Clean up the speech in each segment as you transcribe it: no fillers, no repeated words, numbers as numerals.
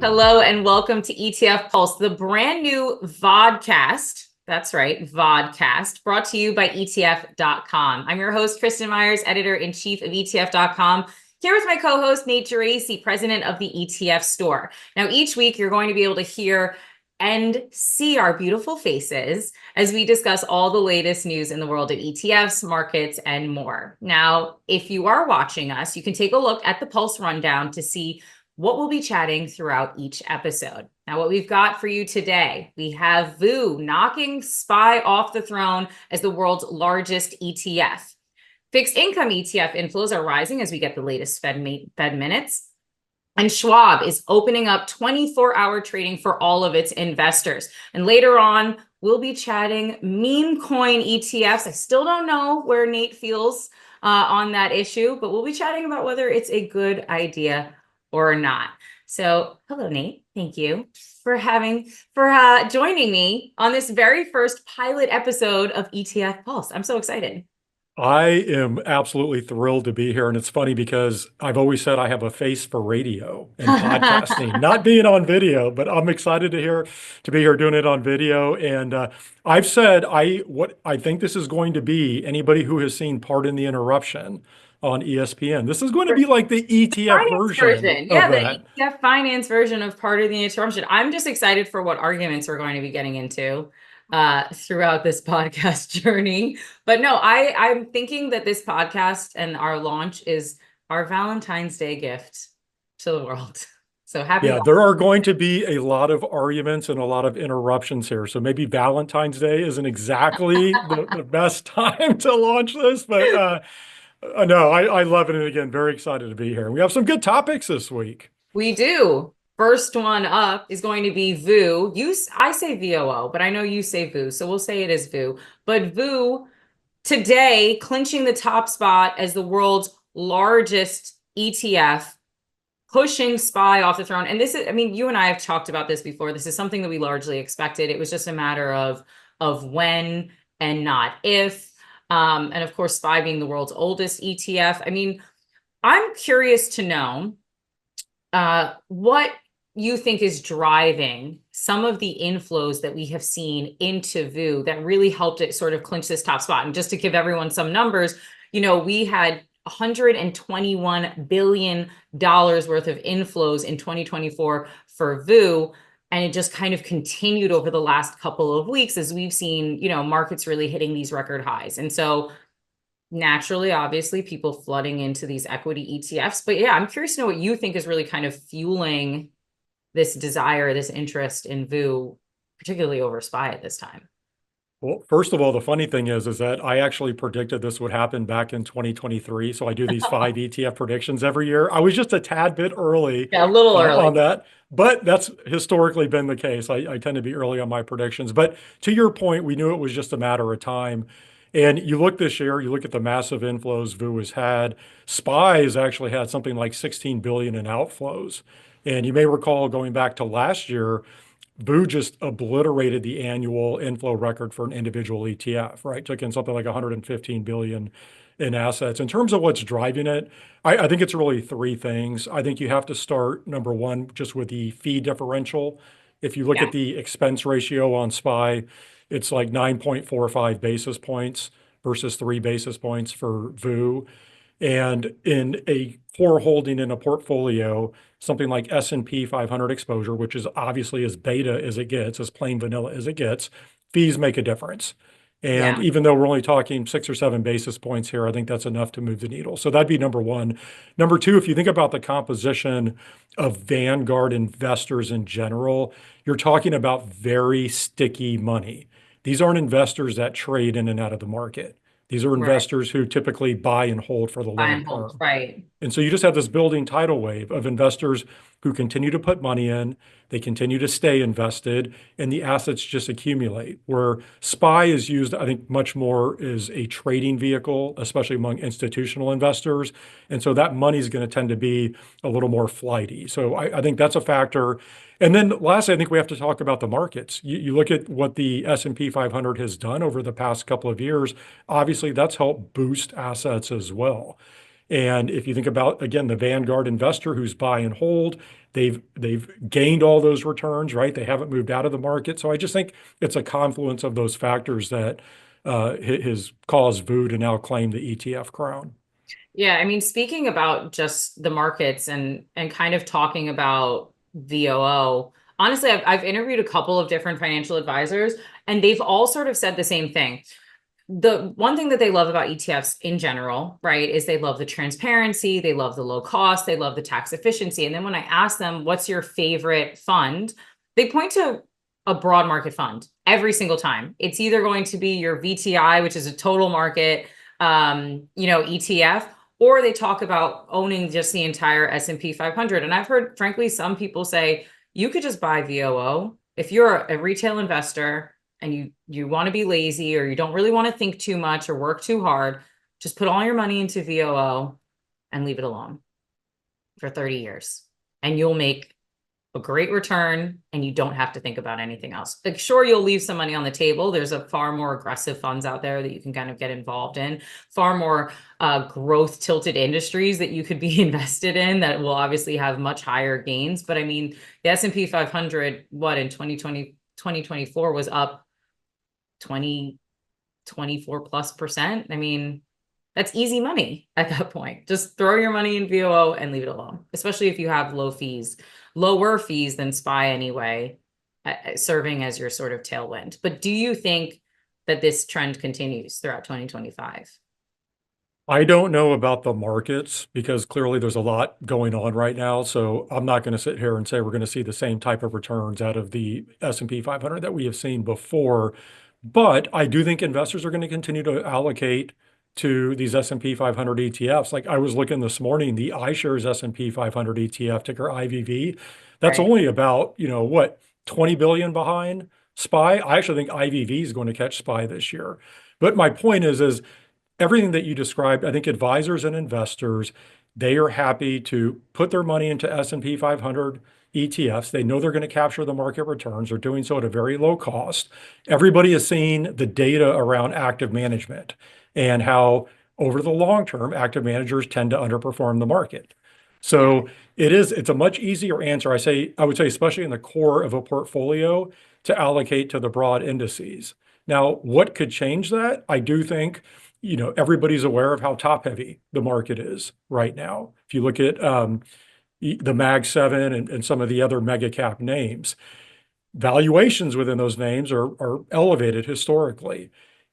Hello and welcome to ETF Pulse, the brand new vodcast. That's right, vodcast, brought to you by ETF.com. I'm your host, Kristin Myers, editor-in-chief of ETF.com, here with my co-host, Nate Geraci, president of the ETF store. Now, each week, you're going to be able to hear and see our beautiful faces as we discuss all the latest news in the world of ETFs, markets, and more. Now, if you are watching us, you can take a look at the Pulse Rundown to see what we'll be chatting throughout each episode. Now, what we've got for you today, we have VOO knocking SPY off the throne as the world's largest ETF. Fixed income ETF inflows are rising as we get the latest Fed minutes. And Schwab is opening up 24-hour trading for all of its investors. And later on, we'll be chatting meme coin ETFs. I still don't know where Nate feels on that issue, but we'll be chatting about whether it's a good idea or not. So, hello, Nate. Thank you for joining me on this very first pilot episode of ETF Pulse. I'm so excited. I am absolutely thrilled to be here. And it's funny because I've always said I have a face for radio and podcasting, not being on video, but I'm excited to be here doing it on video. And I've said what I think this is going to be. Anybody who has seen Pardon the Interruption on ESPN, this is going to be like the ETF version. Yeah, the ETF finance version of Pardon the Interruption. I'm just excited for what arguments we're going to be getting into throughout this podcast journey. But no, I'm thinking that this podcast and our launch is our Valentine's Day gift to the world. So happy. Yeah, there are going to be a lot of arguments and a lot of interruptions here. So maybe Valentine's Day isn't exactly the best time to launch this, but no, I love it. And again, very excited to be here. We have some good topics this week. We do. First one up is going to be VOO. I say VOO, but I know you say VOO, so we'll say it is VOO. But VOO today clinching the top spot as the world's largest ETF, pushing SPY off the throne. And this is, I mean, you and I have talked about this before. This is something that we largely expected. It was just a matter of when and not if. And of course, SPY being the world's oldest ETF. I mean, I'm curious to know what you think is driving some of the inflows that we have seen into VOO that really helped it sort of clinch this top spot. And just to give everyone some numbers, we had $121 billion worth of inflows in 2024 for VOO. And it just kind of continued over the last couple of weeks as we've seen, markets really hitting these record highs. And so naturally, obviously, people flooding into these equity ETFs. But yeah, I'm curious to know what you think is really kind of fueling this desire, this interest in VOO, particularly over SPY at this time. Well, first of all, the funny thing is that I actually predicted this would happen back in 2023. So I do these 5 ETF predictions every year. I was just a tad bit early, a little early on that, but that's historically been the case. I tend to be early on my predictions. But to your point, we knew it was just a matter of time. And you look this year, you look at the massive inflows VOO has had. SPY has actually had something like 16 billion in outflows. And you may recall going back to last year, VOO just obliterated the annual inflow record for an individual ETF, right? Took in something like 115 billion in assets. In terms of what's driving it, I think it's really 3 things. I think you have to start, number one, just with the fee differential. If you look at the expense ratio on SPY, it's like 9.45 basis points versus 3 basis points for VOO. And in a core holding in a portfolio, something like S&P 500 exposure, which is obviously as beta as it gets, as plain vanilla as it gets, fees make a difference. And even though we're only talking 6 or 7 basis points here, I think that's enough to move the needle. So that'd be number one. Number two, if you think about the composition of Vanguard investors in general, you're talking about very sticky money. These aren't investors that trade in and out of the market. These are investors who typically buy and hold for the long term. Right. And so you just have this building tidal wave of investors who continue to put money in, they continue to stay invested, and the assets just accumulate. Where SPY is used, I think, much more as a trading vehicle, especially among institutional investors. And so that money is going to tend to be a little more flighty. So I think that's a factor. And then lastly, I think we have to talk about the markets. You look at what the S&P 500 has done over the past couple of years. Obviously, that's helped boost assets as well. And if you think about, again, the Vanguard investor who's buy and hold, they've gained all those returns, right? They haven't moved out of the market. So I just think it's a confluence of those factors that has caused VOO to now claim the ETF crown. Yeah, I mean, speaking about just the markets and kind of talking about VOO, honestly, I've interviewed a couple of different financial advisors, and they've all sort of said the same thing. The one thing that they love about ETFs in general, right, is they love the transparency, they love the low cost, they love the tax efficiency. And then when I ask them, what's your favorite fund? They point to a broad market fund every single time. It's either going to be your VTI, which is a total market, ETF, or they talk about owning just the entire S&P 500. And I've heard, frankly, some people say you could just buy VOO if you're a retail investor and you want to be lazy or you don't really want to think too much or work too hard. Just put all your money into VOO and leave it alone for 30 years, and you'll make a great return and you don't have to think about anything else. Like, sure, you'll leave some money on the table. There's a far more aggressive funds out there that you can kind of get involved in, far more growth tilted industries that you could be invested in that will obviously have much higher gains. But I mean, the S&P 500, what, in 2024 was up 24+%. I mean, that's easy money at that point. Just throw your money in VOO and leave it alone, especially if you have lower fees than SPY anyway, serving as your sort of tailwind. But do you think that this trend continues throughout 2025? I don't know about the markets because clearly there's a lot going on right now. So I'm not going to sit here and say we're going to see the same type of returns out of the S&P 500 that we have seen before. But I do think investors are going to continue to allocate to these S&P 500 ETFs. Like I was looking this morning, the iShares S&P 500 ETF, ticker IVV, that's Right. only about, what, 20 billion behind SPY. I actually think IVV is going to catch SPY this year. But my point is everything that you described, I think advisors and investors, they are happy to put their money into S&P 500 ETFs. They know they're going to capture the market returns. They're doing so at a very low cost. Everybody is seeing the data around active management and how over the long term, active managers tend to underperform the market. Yeah. So it's a much easier answer. I would say, especially in the core of a portfolio, to allocate to the broad indices. Now, what could change that? I do think everybody's aware of how top heavy the market is right now. If you look at the Mag 7 and some of the other mega cap names, valuations within those names are elevated historically.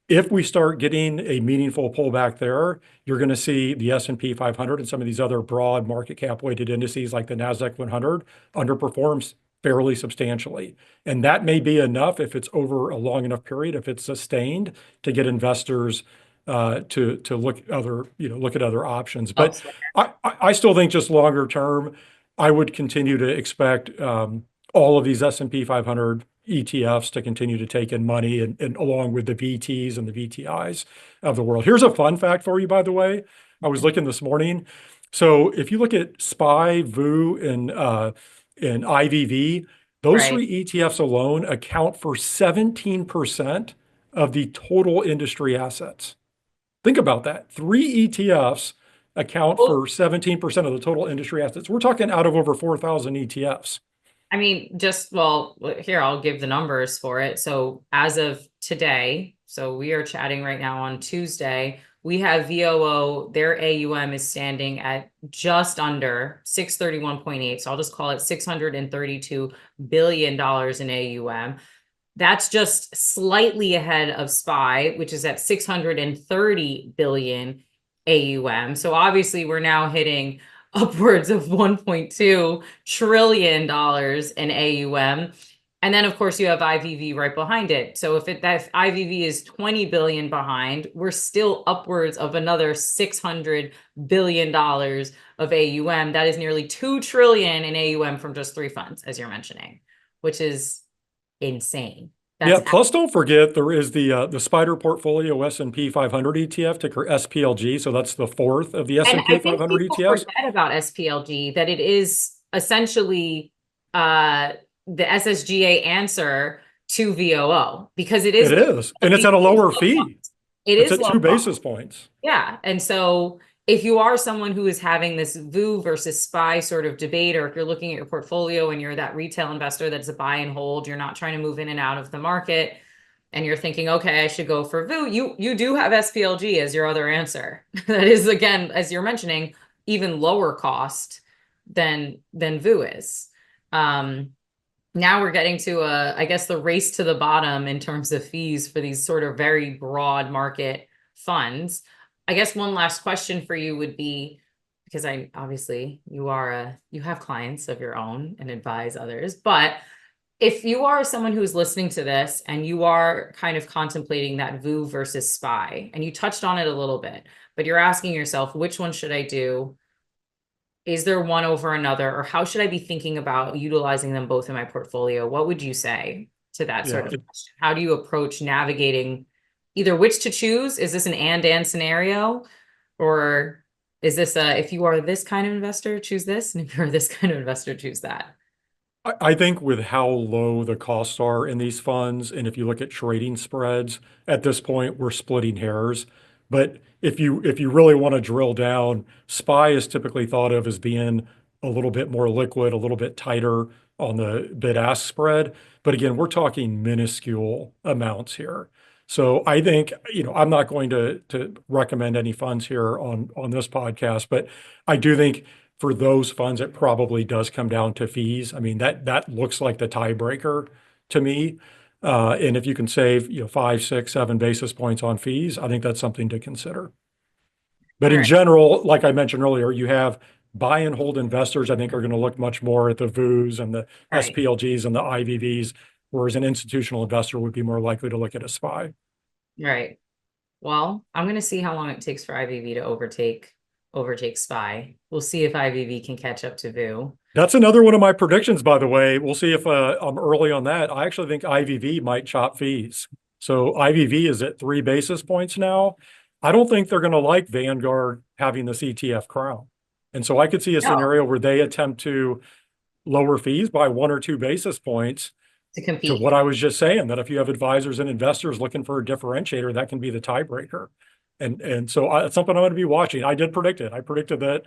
If we start getting a meaningful pullback there, you're going to see the S&P 500 and some of these other broad market cap weighted indices like the NASDAQ 100 underperforms fairly substantially. And that may be enough if it's over a long enough period, if it's sustained, to get investors to look at other options. But I still think just longer term, I would continue to expect all of these S&P 500 ETFs to continue to take in money and along with the VTs and the VTIs of the world. Here's a fun fact for you, by the way. I was looking this morning. So if you look at SPY, VOO, and IVV, those Right. three ETFs alone account for 17% of the total industry assets. Think about that. Three ETFs account Well, for 17% of the total industry assets. We're talking out of over 4,000 ETFs. I mean, here, I'll give the numbers for it. So as of today, so we are chatting right now on Tuesday, we have VOO, their AUM is standing at just under 631.8. So I'll just call it $632 billion in AUM. That's just slightly ahead of SPY, which is at 630 billion AUM. So obviously we're now hitting upwards of $1.2 trillion in AUM. And then of course you have IVV right behind it. So if IVV is 20 billion behind, we're still upwards of another $600 billion of AUM. That is nearly 2 trillion in AUM from just three funds, as you're mentioning, which is insane. Yeah, plus don't forget there is the Spider Portfolio S&P 500 ETF, ticker SPLG. So that's the fourth of the And S&P I think 500 people ETFs. forget about SPLG, that it is essentially the SSGA answer to VOO because it is It is, and it's at a lower fee. It It's is at low 2 basis cost. points. Yeah. And so if you are someone who is having this VOO versus SPY sort of debate, or if you're looking at your portfolio and you're that retail investor that's a buy and hold, you're not trying to move in and out of the market, and you're thinking, okay, I should go for VOO, you do have SPLG as your other answer. That is, again, as you're mentioning, even lower cost than VOO is. Now we're getting to I guess the race to the bottom in terms of fees for these sort of very broad market funds. I guess one last question for you would be, because I obviously you have clients of your own and advise others, but if you are someone who's listening to this and you are kind of contemplating that VOO versus SPY, and you touched on it a little bit, but you're asking yourself, which one should I do? Is there one over another, or how should I be thinking about utilizing them both in my portfolio? What would you say to that sort Yeah. of question? How do you approach navigating either which to choose? Is this an and scenario? Or is this if you are this kind of investor, choose this, and if you're this kind of investor, choose that? I think with how low the costs are in these funds, and if you look at trading spreads, at this point, we're splitting hairs. But if you really want to drill down, SPY is typically thought of as being a little bit more liquid, a little bit tighter on the bid-ask spread. But again, we're talking minuscule amounts here. So I think, I'm not going to recommend any funds here on this podcast, but I do think for those funds, it probably does come down to fees. I mean, that looks like the tiebreaker to me. And if you can save, 5, 6, 7 basis points on fees, I think that's something to consider. But All in right. general, like I mentioned earlier, you have buy and hold investors, I think, are going to look much more at the VOOs and the Right. SPLGs and the IVVs, whereas an institutional investor would be more likely to look at a SPY. Right. Well, I'm going to see how long it takes for IVV to overtake SPY. We'll see if IVV can catch up to VOO. That's another one of my predictions, by the way. We'll see if I'm early on that. I actually think IVV might chop fees. So IVV is at 3 basis points now. I don't think they're going to like Vanguard having this ETF crown. And so I could see a No, scenario where they attempt to lower fees by 1 or 2 basis points to to compete. what I was just saying, that if you have advisors and investors looking for a differentiator, that can be the tiebreaker. And so it's something I'm going to be watching. I did predict it. I predicted that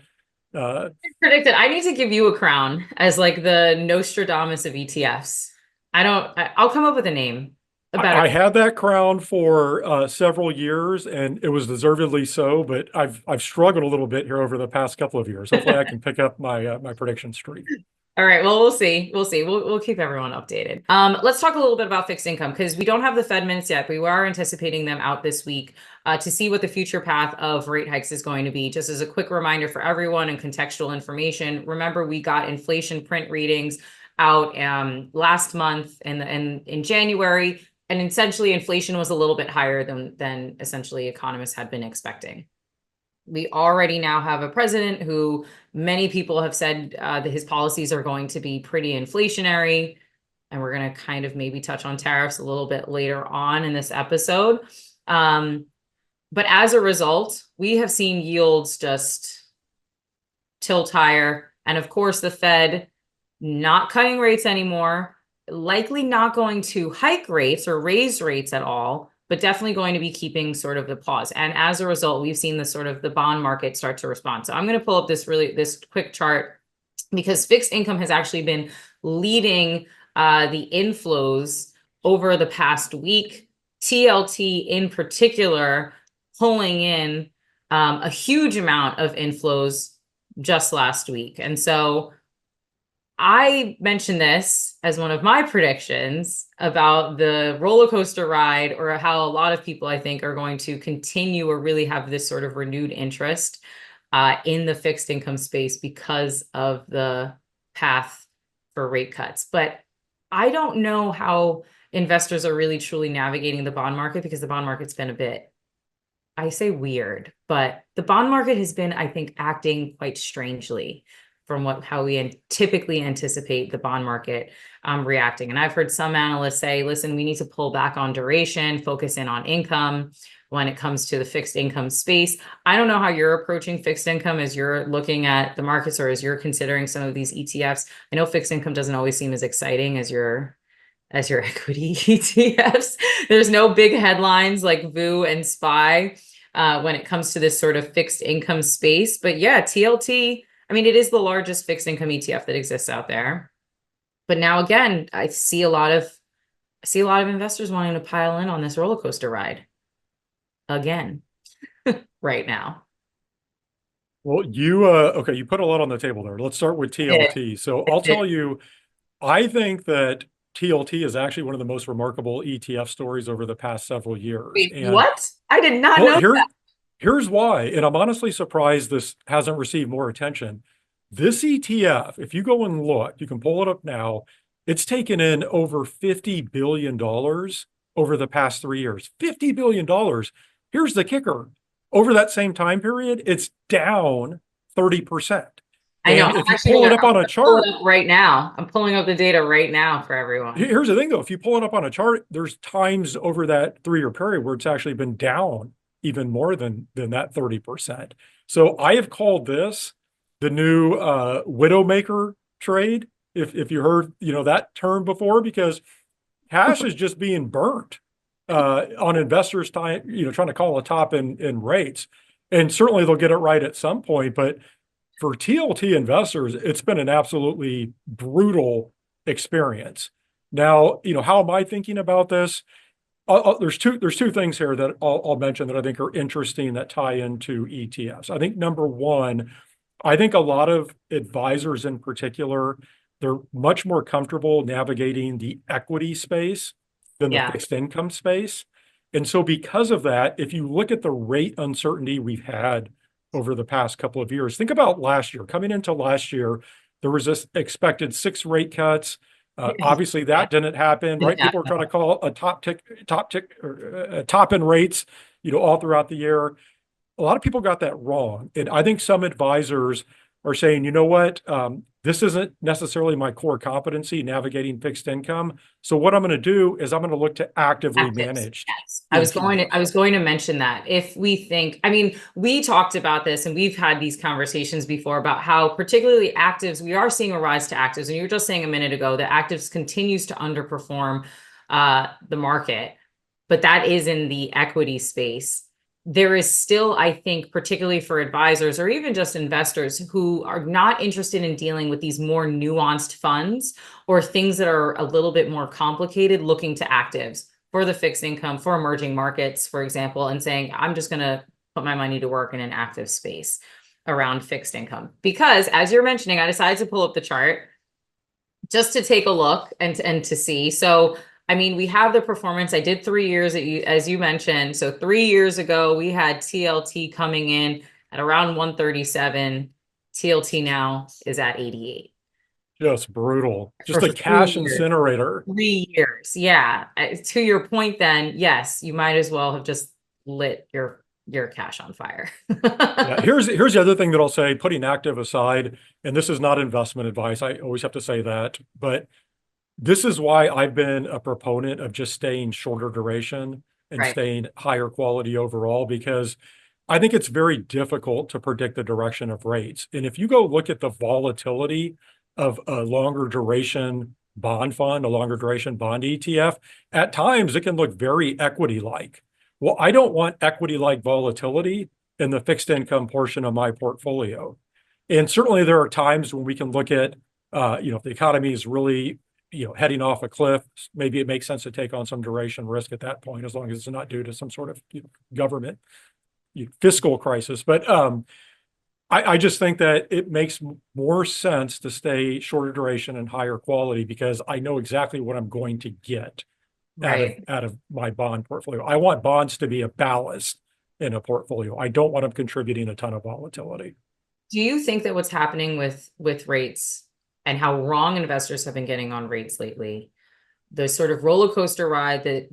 Predicted. I need to give you a crown as like the Nostradamus of ETFs. I'll come up with a name. A better. I had that crown for several years, and it was deservedly so. But I've struggled a little bit here over the past couple of years. Hopefully, I can pick up my prediction streak. All right. Well, we'll see. We'll see. We'll keep everyone updated. Let's talk a little bit about fixed income because we don't have the Fed minutes yet. But we are anticipating them out this week to see what the future path of rate hikes is going to be. Just as a quick reminder for everyone and contextual information, remember we got inflation print readings out last month in January, and essentially inflation was a little bit higher than essentially economists had been expecting. We already now have a president who many people have said that his policies are going to be pretty inflationary. And we're going to kind of maybe touch on tariffs a little bit later on in this episode. But as a result, we have seen yields just tilt higher. And of course, the Fed not cutting rates anymore, likely not going to hike rates or raise rates at all, but definitely going to be keeping sort of the pause. And as a result, we've seen the bond market start to respond. So I'm going to pull up this quick chart because fixed income has actually been leading the inflows over the past week. TLT in particular pulling in a huge amount of inflows just last week. And so I mentioned this as one of my predictions about the roller coaster ride, or how a lot of people, I think, are going to continue or really have this sort of renewed interest in the fixed income space because of the path for rate cuts. But I don't know how investors are really truly navigating the bond market because the bond market's been a bit, I say weird, but the bond market has been, I think, acting quite strangely from how we typically anticipate the bond market reacting. And I've heard some analysts say, listen, we need to pull back on duration, focus in on income when it comes to the fixed income space. I don't know how you're approaching fixed income as you're looking at the markets or as you're considering some of these ETFs. I know fixed income doesn't always seem as exciting as as your equity ETFs. There's no big headlines like VOO and SPY when it comes to this sort of fixed income space. But yeah, TLT, I mean, it is the largest fixed income ETF that exists out there. But now again, I see a lot of investors wanting to pile in on this roller coaster ride again right now. Well, okay, you put a lot on the table there. Let's start with TLT. So I'll tell you, I think that TLT is actually one of the most remarkable ETF stories over the past several years. Wait, And what? I did not well, know that. here's why. And I'm honestly surprised this hasn't received more attention. This ETF, if you go and look, you can pull it up now, it's taken in over $50 billion over the past 3 years. $50 billion. Here's the kicker. Over that same time period, it's down 30%. I know. And if you pull it up on a chart right now, I'm pulling up the data right now for everyone. Here's the thing, though. If you pull it up on a chart, there's times over that 3-year period where it's actually been down even more than that 30%. So I have called this the new Widowmaker trade. If you heard, that term before, because cash is just being burnt on investors' time, trying to call a top in rates. And certainly they'll get it right at some point. But for TLT investors, it's been an absolutely brutal experience. Now, how am I thinking about this? There's two things here that I'll mention that I think are interesting that tie into ETFs. I think number one, I think a lot of advisors in particular, they're much more comfortable navigating the equity space than the fixed income space. And so because of that, if you look at the rate uncertainty we've had over the past couple of years, think about last year. Coming into last year, there was this expected 6 rate cuts. Obviously, that didn't happen, right? People are trying to call a top in rates, all throughout the year. A lot of people got that wrong. And I think some advisors are saying, you know what, this isn't necessarily my core competency, navigating fixed income. So what I'm going to do is I'm going to look to actively manage. Yes. I was going to mention that. If we think, I mean, we talked about this and we've had these conversations before about how particularly actives, we are seeing a rise to actives. And you were just saying a minute ago that actives continues to underperform the market, but that is in the equity space. There is still, I think, particularly for advisors or even just investors who are not interested in dealing with these more nuanced funds or things that are a little bit more complicated, looking to actives for the fixed income, for emerging markets, for example, and saying, I'm just going to put my money to work in an active space around fixed income. Because as you're mentioning, I decided to pull up the chart just to take a look and to see. So I mean, we have the performance. I did 3 years, as you mentioned. So 3 years ago, we had TLT coming in at around 137. TLT now is at 88. Just brutal. Just a cash incinerator. 3 years. Yeah. To your point then, yes, you might as well have just lit your cash on fire. Yeah, here's the other thing that I'll say, putting active aside, and this is not investment advice. I always have to say that, but this is why I've been a proponent of just staying shorter duration and staying higher quality overall, because I think it's very difficult to predict the direction of rates. And if you go look at the volatility of a longer duration bond fund, a longer duration bond ETF, at times it can look very equity-like. Well, I don't want equity-like volatility in the fixed income portion of my portfolio. And certainly there are times when we can look at, if the economy is really heading off a cliff, maybe it makes sense to take on some duration risk at that point, as long as it's not due to some sort of government fiscal crisis. But I just think that it makes more sense to stay shorter duration and higher quality, because I know exactly what I'm going to get out of my bond portfolio. I want bonds to be a ballast in a portfolio. I don't want them contributing a ton of volatility. Do you think that what's happening with rates and how wrong investors have been getting on rates lately, the sort of roller coaster ride that,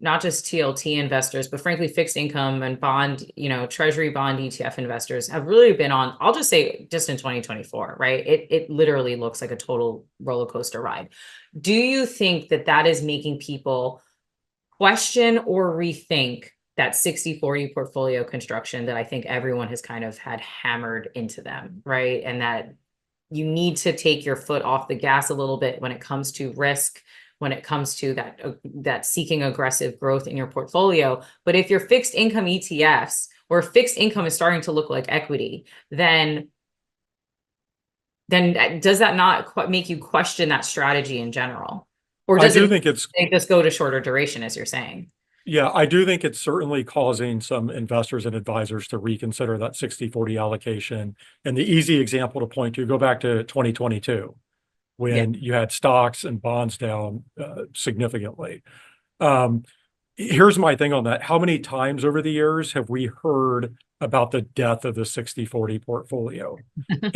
not just TLT investors, but frankly, fixed income and bond, treasury bond ETF investors have really been on, I'll just say just in 2024, right? It literally looks like a total roller coaster ride. Do you think that that is making people question or rethink that 60-40 portfolio construction that I think everyone has kind of had hammered into them, right? And that you need to take your foot off the gas a little bit when it comes to risk, when it comes to that seeking aggressive growth in your portfolio. But if your fixed income ETFs or fixed income is starting to look like equity, then does that not make you question that strategy in general? Or I does do it think it's, just go to shorter duration, as you're saying? yeah, I do think it's certainly causing some investors and advisors to reconsider that 60/40 allocation. And the easy example to point to, go back to 2022, Yeah. when you had stocks and bonds down significantly. Um, Here's my thing on that. How many times over the years have we heard about the death of the 60/40 portfolio?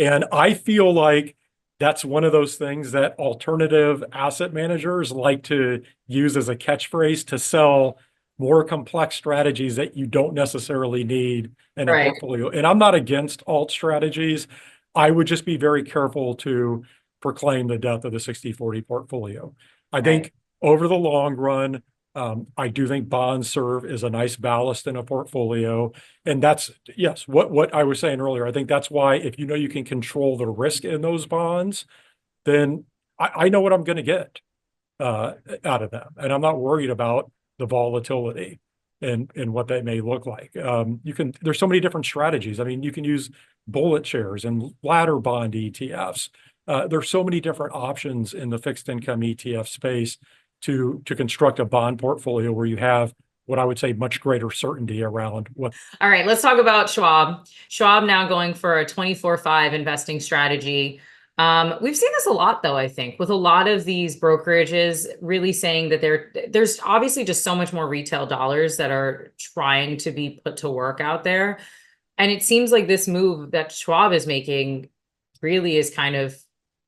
And I feel like that's one of those things that alternative asset managers like to use as a catchphrase to sell more complex strategies that you don't necessarily need in a Right. portfolio. And I'm not against alt strategies. I would just be very careful to proclaim the death of the 60/40 portfolio. I Right. think over the long run, I do think bonds serve as a nice ballast in a portfolio. And that's, yes, what I was saying earlier. I think that's why if you know you can control the risk in those bonds, then I know what I'm going to get out of them. And I'm not worried about the volatility and what that may look like. There's so many different strategies. I mean, you can use bullet shares and ladder bond ETFs. There's so many different options in the fixed income ETF space to construct a bond portfolio where you have what I would say much greater certainty around what. All right, let's talk about Schwab. Schwab now going for a 24/5 investing strategy. We've seen this a lot, though, I think, with a lot of these brokerages really saying that there's obviously just so much more retail dollars that are trying to be put to work out there. And it seems like this move that Schwab is making really is kind of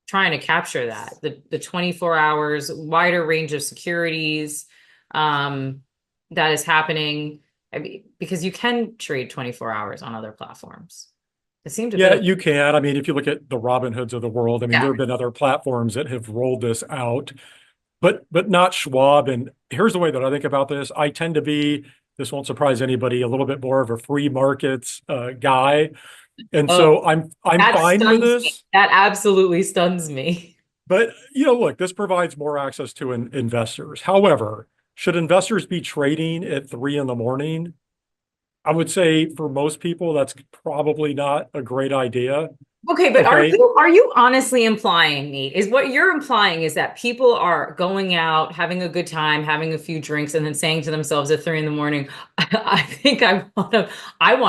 trying to capture that, the 24 hours, wider range of securities that is happening. I mean, because you can trade 24 hours on other platforms. It seemed a bit Yeah, of, you can. I mean, if you look at the Robin Hoods of the world, I mean, yeah. there have been other platforms that have rolled this out, but not Schwab. And here's the way that I think about this. I tend to be, this won't surprise anybody, a little bit more of a free markets guy. And Oh, so I'm that fine with stuns me. this. That absolutely stuns me. But look, this provides more access to investors. However, should investors be trading at 3 in the morning? I would say for most people, that's probably not a great idea. Okay, but Okay. are you honestly implying, Nate, is what you're implying is that people are going out, having a good time, having a few drinks, and then saying to themselves at 3 in the morning, I think I want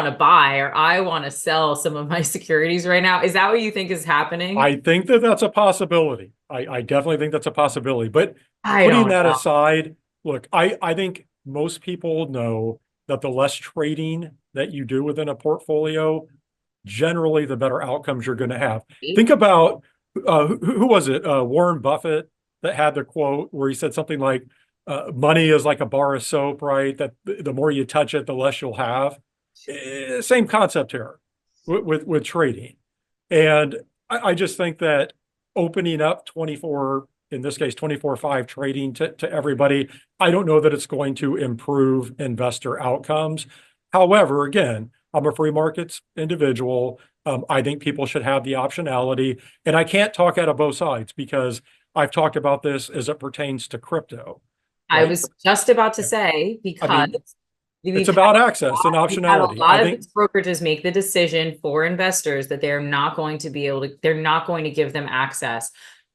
to buy or I want to sell some of my securities right now. Is that what you think is happening? I think that that's a possibility. I definitely think that's a possibility. But I putting don't that know. aside, look, I think most people know that the less trading that you do within a portfolio, generally the better outcomes you're going to have. Think about who was it? Warren Buffett that had the quote where he said something like, money is like a bar of soap, right? That the more you touch it, the less you'll have. Same concept here with trading. And I just think that opening up 24, in this case, 24/5 trading to everybody, I don't know that it's going to improve investor outcomes. However, again, I'm a free markets individual. I think people should have the optionality. And I can't talk out of both sides because I've talked about this as it pertains to crypto, I right? was just about to Yeah. say, I because mean, it's about access and we've had a optionality. I lot of think these brokerages make the decision for investors that they're not going to be able to, they're not going to give them access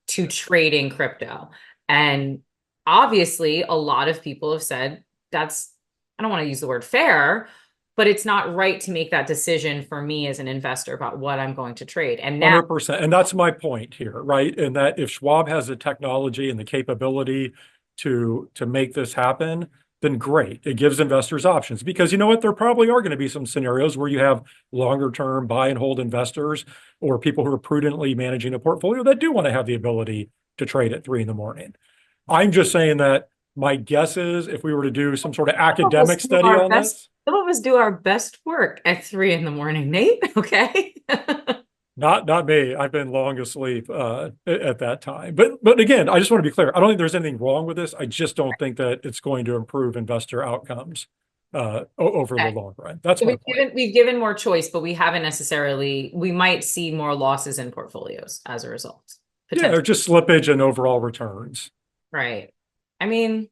to trading crypto. And obviously, a lot of people have said that's, I don't want to use the word fair, but it's not right to make that decision for me as an investor about what I'm going to trade. And now, 100%. And that's my point here, right? And that if Schwab has the technology and the capability to make this happen, then great. It gives investors options because you know what? There probably are going to be some scenarios where you have longer term buy and hold investors or people who are prudently managing a portfolio that do want to have the ability to trade at 3 in the morning. I'm just saying that my guess is if we were to do some sort of academic study on this, some of us do our best work at 3 in the morning, Nate. Okay. not me. I've been long asleep at that time. But again, I just want to be clear. I don't think there's anything wrong with this. I just don't think that it's going to improve investor outcomes over the Okay. long run. That's So my point. we've given more choice, but we haven't necessarily, we might see more losses in portfolios as a result, Yeah, or potentially. just slippage and overall returns. Right. I mean,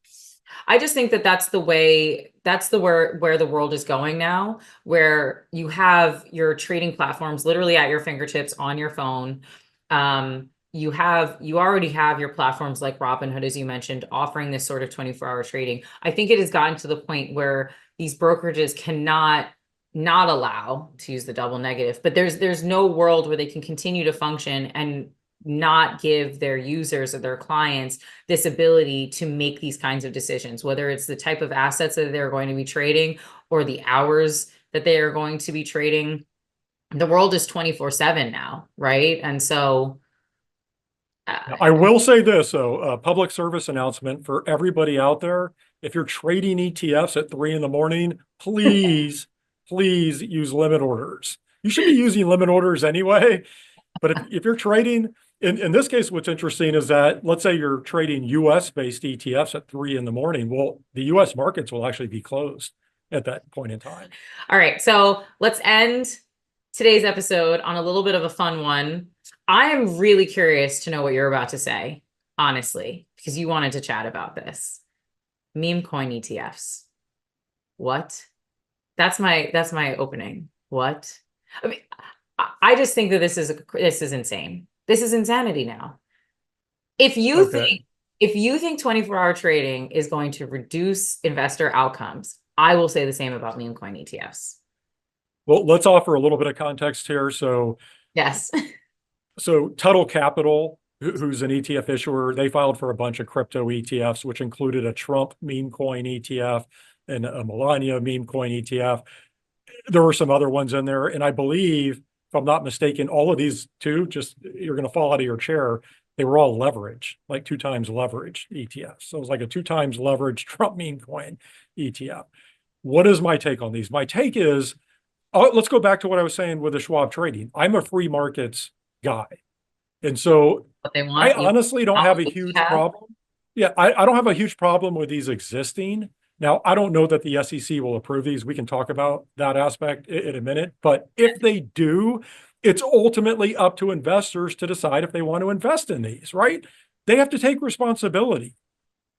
I just think that that's the way, that's the where the world is going now, where you have your trading platforms literally at your fingertips on your phone. You already have your platforms like Robinhood, as you mentioned, offering this sort of 24-hour trading. I think it has gotten to the point where these brokerages cannot not allow, to use the double negative, but there's no world where they can continue to function and not give their users or their clients this ability to make these kinds of decisions, whether it's the type of assets that they're going to be trading or the hours that they are going to be trading. The world is 24/7 now, right? And so I will say this, though, a public service announcement for everybody out there. If you're trading ETFs at 3 in the morning, please, please use limit orders. You should be using limit orders anyway. But if you're trading, in this case, what's interesting is that, let's say you're trading US-based ETFs at 3 in the morning. Well, the US markets will actually be closed at that point in time. all right, so let's end today's episode on a little bit of a fun one. I am really curious to know what you're about to say, honestly, because you wanted to chat about this. Meme coin ETFs. What? That's my opening. What? I mean, I just think that this is insane. This is insanity now. If you Okay. think if you think 24-hour trading is going to reduce investor outcomes, I will say the same about meme coin ETFs. Well, let's offer a little bit of context here. Yes. So Tuttle Capital, who's an ETF issuer, they filed for a bunch of crypto ETFs, which included a Trump meme coin ETF and a Melania meme coin ETF. There were some other ones in there. And I believe, if I'm not mistaken, all of these too, just you're going to fall out of your chair. They were all leverage, like 2 times leverage ETFs. So it was like a 2 times leverage Trump meme coin ETF. What is my take on these? My take is, let's go back to what I was saying with the Schwab trading. I'm a free markets guy. And so What they I want, you honestly don't want have a what you huge have. problem. Yeah, I don't have a huge problem with these existing. Now, I don't know that the SEC will approve these. We can talk about that aspect in a minute. But if they do, it's ultimately up to investors to decide if they want to invest in these, right? They have to take responsibility.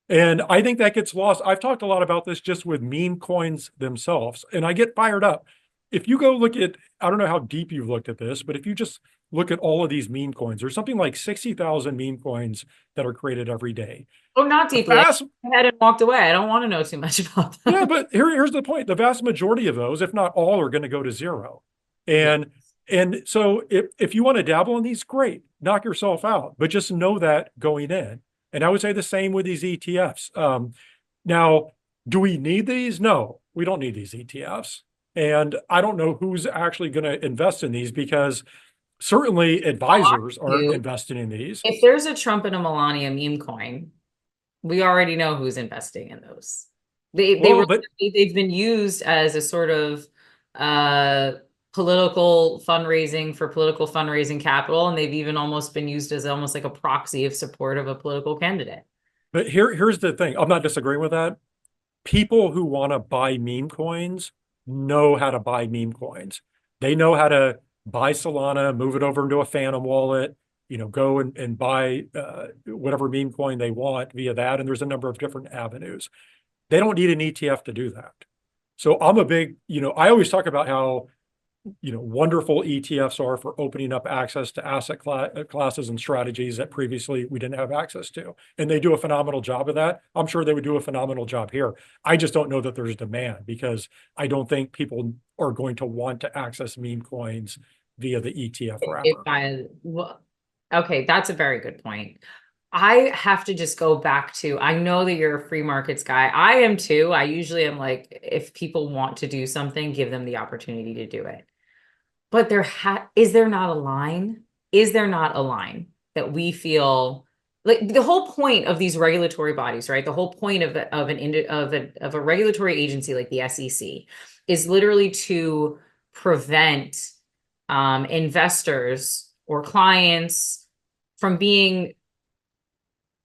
And I think that gets lost. I've talked a lot about this just with meme coins themselves, and I get fired up. If you go look at, I don't know how deep you've looked at this, but if you just look at all of these meme coins, there's something like 60,000 meme coins that are created every day. Oh, not The deeply. I vast, had and walked away. I don't want to know too much about yeah, them. but here's the point. The vast majority of those, if not all, are going to go to zero. Yeah. And so if you want to dabble in these, great, knock yourself out, but just know that going in. And I would say the same with these ETFs. Now, do we need these? No, we don't need these ETFs. And I don't know who's actually going to invest in these, because certainly advisors aren't You, investing in these. if there's a Trump and a Melania meme coin, we already know who's investing in those. Well, but They've been used as a sort of uh political fundraising for political fundraising capital, and they've even almost been used as almost like a proxy of support of a political candidate. here's the thing. I'm not disagreeing with that. People who want to buy meme coins know how to buy meme coins. They know how to buy Solana, move it over into a Phantom wallet, go and buy whatever meme coin they want via that. And there's a number of different avenues. They don't need an ETF to do that. So I'm a big, I always talk about how, wonderful ETFs are for opening up access to asset classes and strategies that previously we didn't have access to. And they do a phenomenal job of that. I'm sure they would do a phenomenal job here. I just don't know that there's demand, because I don't think people are going to want to access meme coins via the ETF wrapper. Well, okay, that's a very good point. I have to just go back to, I know that you're a free markets guy. I am too. I usually am like, if people want to do something, give them the opportunity to do it. But is there not a line? Is there not a line that we feel like the whole point of these regulatory bodies, right? The whole point of a regulatory agency like the SEC is literally to prevent investors or clients from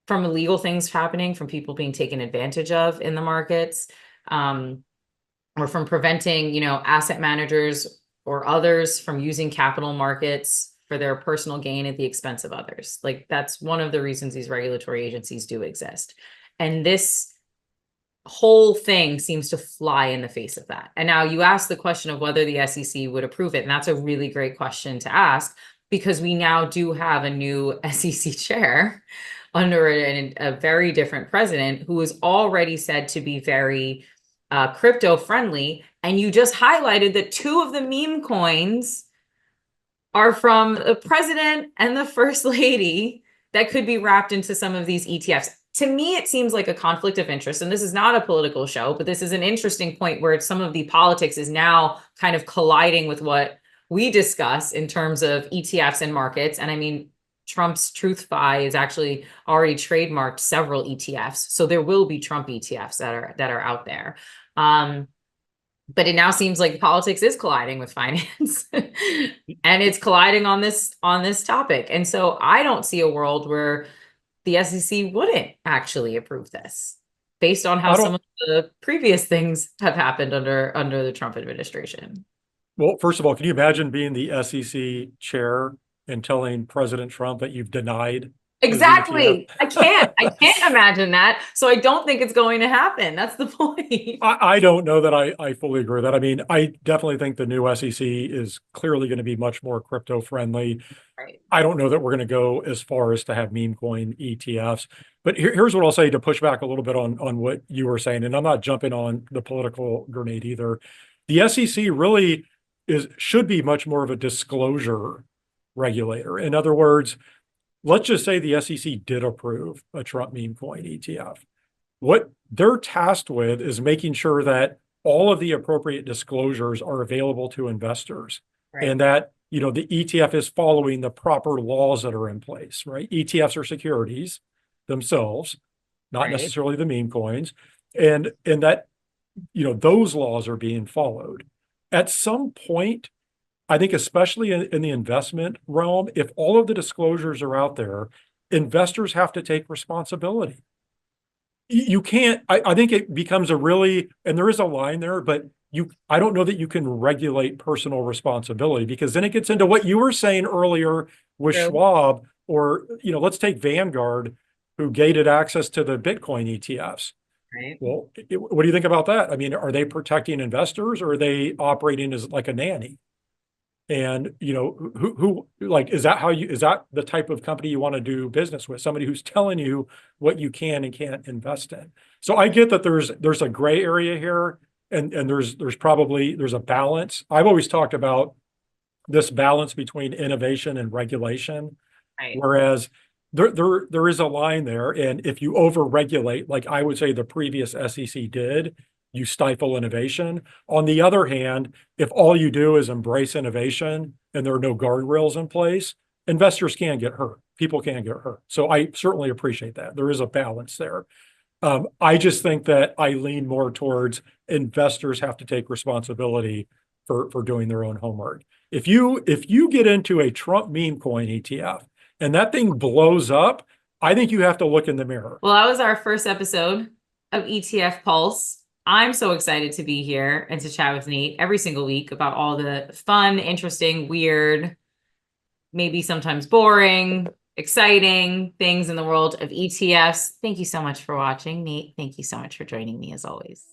from illegal things happening, from people being taken advantage of in the markets, or from preventing, asset managers or others from using capital markets for their personal gain at the expense of others. Like, that's one of the reasons these regulatory agencies do exist. And this whole thing seems to fly in the face of that. And now you ask the question of whether the SEC would approve it. And that's a really great question to ask, because we now do have a new SEC chair under a very different president who is already said to be very crypto friendly. And you just highlighted that 2 of the meme coins are from the president and the first lady that could be wrapped into some of these ETFs. To me, it seems like a conflict of interest, and this is not a political show, but this is an interesting point where some of the politics is now kind of colliding with what we discuss in terms of ETFs and markets. And I mean, Trump's TruthFi is actually already trademarked several ETFs, so there will be Trump ETFs that are out there. But it now seems like politics is colliding with finance, and it's colliding on this topic. And so I don't see a world where the SEC wouldn't actually approve this, based on how some of the previous things have happened under the Trump administration. Well, first of all, can you imagine being the SEC chair and telling President Trump that you've denied? Exactly. I can't imagine that. So I don't think it's going to happen. That's the point. I don't know that I fully agree with that. I mean, I definitely think the new SEC is clearly going to be much more crypto friendly. Right. I don't know that we're going to go as far as to have meme coin ETFs. But here's what I'll say to push back a little bit on what you were saying. And I'm not jumping on the political grenade either. The SEC really should be much more of a disclosure regulator. In other words, let's just say the SEC did approve a Trump meme coin ETF. What they're tasked with is making sure that all of the appropriate disclosures are available to investors, right, and that, you know, the ETF is following the proper laws that are in place, right? ETFs are securities themselves, not right, necessarily the meme coins, and that, you know, those laws are being followed. At some point, I think, especially in the investment realm, if all of the disclosures are out there, investors have to take responsibility. You can't, I think it becomes a really, and there is a line there, but I don't know that you can regulate personal responsibility, because then it gets into what you were saying earlier with Schwab, or, you know, let's take Vanguard, who gated access to the Bitcoin ETFs. Right. Well, what do you think about that? I mean, are they protecting investors, or are they operating as like a nanny? And, you know, who like, is that the type of company you want to do business with? Somebody who's telling you what you can and can't invest in. So I get that there's a gray area here, and there's a balance. I've always talked about this balance between innovation and regulation, right, whereas there is a line there. And if you over-regulate, like I would say the previous SEC did, you stifle innovation. On the other hand, if all you do is embrace innovation and there are no guardrails in place, investors can get hurt. People can get hurt. So I certainly appreciate that. There is a balance there. I just think that I lean more towards investors have to take responsibility for doing their own homework. If you get into a Trump meme coin ETF and that thing blows up, I think you have to look in the mirror. Well, that was our first episode of ETF Pulse. I'm so excited to be here and to chat with Nate every single week about all the fun, interesting, weird, maybe sometimes boring, exciting things in the world of ETFs. Thank you so much for watching, Nate. Thank you so much for joining me as always.